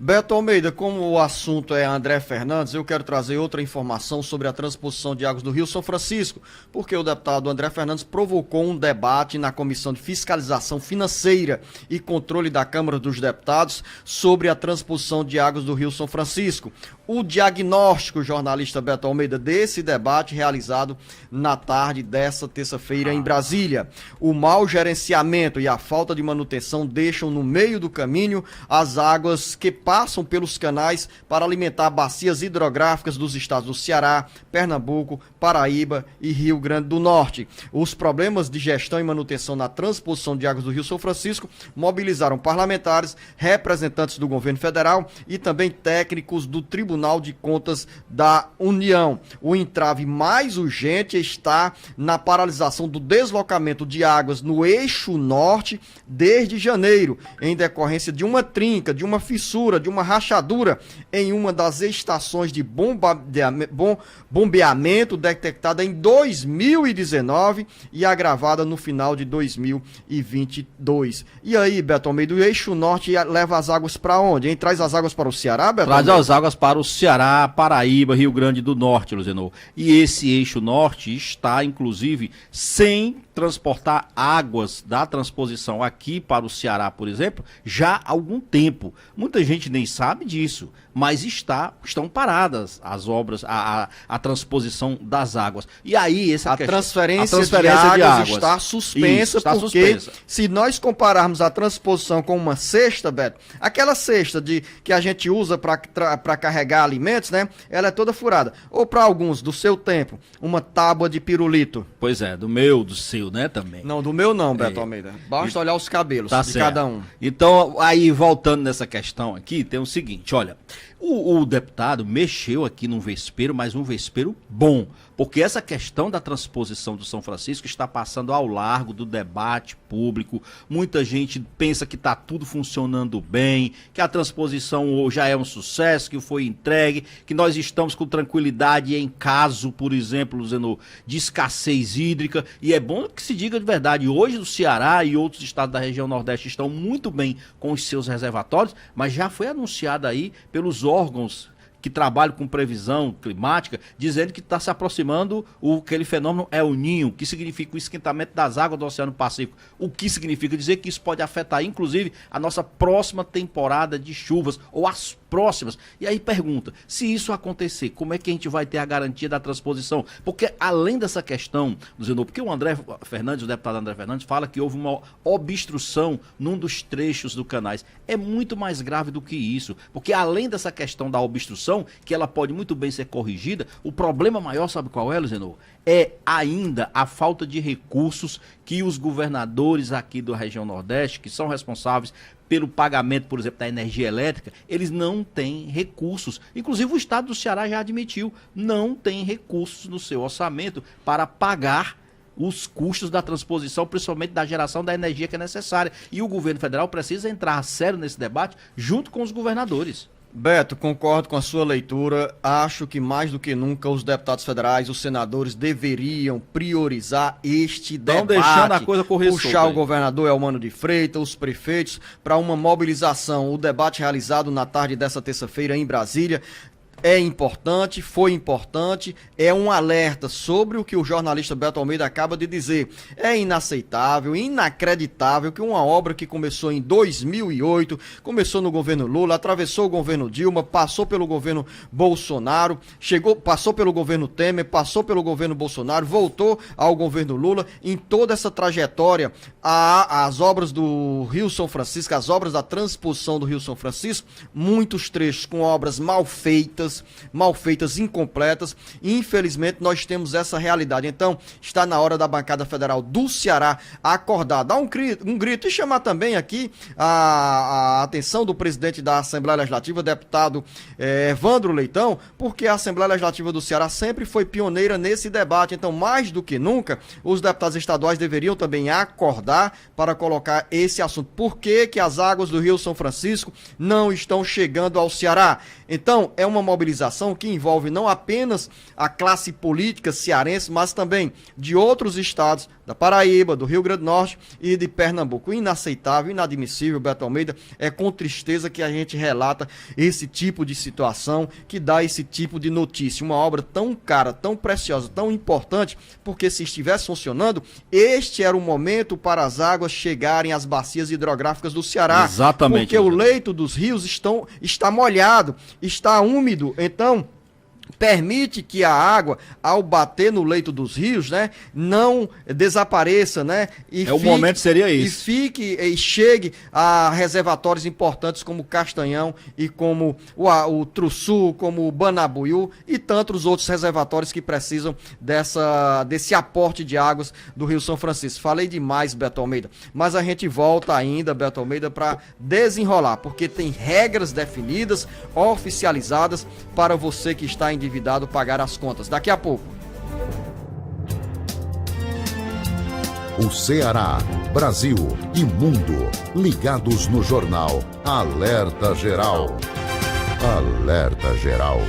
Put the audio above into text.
Beto Almeida, como o assunto é André Fernandes, eu quero trazer outra informação sobre a transposição de águas do Rio São Francisco, porque o deputado André Fernandes provocou um debate na Comissão de Fiscalização Financeira e Controle da Câmara dos Deputados sobre a transposição de águas do Rio São Francisco. O diagnóstico, jornalista Beto Almeida, desse debate realizado na tarde dessa terça-feira em Brasília. O mau gerenciamento e a falta de manutenção deixam no meio do caminho as águas que passam pelos canais para alimentar bacias hidrográficas dos estados do Ceará, Pernambuco, Paraíba e Rio Grande do Norte. Os problemas de gestão e manutenção na transposição de águas do Rio São Francisco mobilizaram parlamentares, representantes do governo federal e também técnicos do Tribunal de Contas da União. O entrave mais urgente está na paralisação do deslocamento de águas no eixo norte desde janeiro, em decorrência de uma trinca, de uma fissura, de uma rachadura em uma das estações de bombeamento detectada em 2019 e agravada no final de 2022. E aí, Beto Almeida, o eixo norte leva as águas para onde? Hein? Traz as águas para o Ceará, Beto Traz Almeida? as águas para o Ceará, Paraíba, Rio Grande do Norte, Luziano. E esse eixo norte está, inclusive, sem transportar águas da transposição aqui para o Ceará, por exemplo, já há algum tempo. Muita gente nem sabe disso, mas estão paradas as obras, a transposição das águas. E aí a transferência de águas está suspensa. Isso, está porque suspensa. Se nós compararmos a transposição com uma cesta, Beto, aquela cesta que a gente usa para carregar alimentos, né? Ela é toda furada. Ou para alguns, do seu tempo, uma tábua de pirulito. Pois é, do seu, né, também. Não, do meu não, Beto Almeida. Basta olhar os cabelos de cada um. Então, aí, voltando nessa questão aqui, tem o seguinte, olha, o deputado mexeu aqui num vespeiro, mas um vespeiro bom, porque essa questão da transposição do São Francisco está passando ao largo do debate público. Muita gente pensa que está tudo funcionando bem, que a transposição já é um sucesso, que foi entregue, que nós estamos com tranquilidade em caso, por exemplo, Luziano, de escassez hídrica. E é bom que se diga de verdade, hoje o Ceará e outros estados da região Nordeste estão muito bem com os seus reservatórios, mas já foi anunciado aí pelos órgãos que trabalham com previsão climática, dizendo que está se aproximando aquele fenômeno El Niño, que significa o esquentamento das águas do Oceano Pacífico. O que significa dizer que isso pode afetar, inclusive, a nossa próxima temporada de chuvas, ou as próximas. E aí pergunta, se isso acontecer, como é que a gente vai ter a garantia da transposição? Porque além dessa questão, Zenon, porque o André Fernandes, o deputado André Fernandes, fala que houve uma obstrução num dos trechos do canais. É muito mais grave do que isso, porque além dessa questão da obstrução, que ela pode muito bem ser corrigida, o problema maior, sabe qual é, Zenon? É ainda a falta de recursos que os governadores aqui da região Nordeste, que são responsáveis pelo pagamento, por exemplo, da energia elétrica, eles não têm recursos. Inclusive o estado do Ceará já admitiu, não tem recursos no seu orçamento para pagar os custos da transposição, principalmente da geração da energia que é necessária. E o governo federal precisa entrar a sério nesse debate junto com os governadores. Beto, concordo com a sua leitura. Acho que mais do que nunca os deputados federais, os senadores deveriam priorizar este debate. Deixando a coisa correr puxar o governador Elmano de Freitas, os prefeitos, para uma mobilização. O debate realizado na tarde dessa terça-feira em Brasília é importante, foi importante, é um alerta sobre o que o jornalista Beto Almeida acaba de dizer. É inaceitável, inacreditável que uma obra que começou em 2008, começou no governo Lula, atravessou o governo Dilma, passou pelo governo Bolsonaro, passou pelo governo Temer, passou pelo governo Bolsonaro, voltou ao governo Lula. Em toda essa trajetória, as obras do Rio São Francisco, as obras da transposição do Rio São Francisco, muitos trechos com obras mal feitas, incompletas, e infelizmente nós temos essa realidade. Então, está na hora da bancada federal do Ceará acordar, dar um grito e chamar também aqui a atenção do presidente da Assembleia Legislativa, deputado Evandro Leitão, porque a Assembleia Legislativa do Ceará sempre foi pioneira nesse debate. Então, mais do que nunca, os deputados estaduais deveriam também acordar para colocar esse assunto. Por que que as águas do Rio São Francisco não estão chegando ao Ceará? Então, é uma mobilização mobilização que envolve não apenas a classe política cearense, mas também de outros estados, da Paraíba, do Rio Grande do Norte e de Pernambuco. Inaceitável, inadmissível, Beto Almeida. É com tristeza que a gente relata esse tipo de situação, que dá esse tipo de notícia. Uma obra tão cara, tão preciosa, tão importante, porque se estivesse funcionando, este era o momento para as águas chegarem às bacias hidrográficas do Ceará. Exatamente. Porque o leito dos rios está molhado, está úmido, então permite que a água, ao bater no leito dos rios, né, não desapareça, né? O momento seria isso. E chegue a reservatórios importantes como Castanhão e como o Truçu, como o Banabuiú e tantos outros reservatórios que precisam desse aporte de águas do Rio São Francisco. Falei demais, Beto Almeida, mas a gente volta ainda, Beto Almeida, para desenrolar, porque tem regras definidas, oficializadas para você que está endividado pagar as contas. Daqui a pouco. O Ceará, Brasil e mundo ligados no jornal Alerta Geral. Alerta Geral.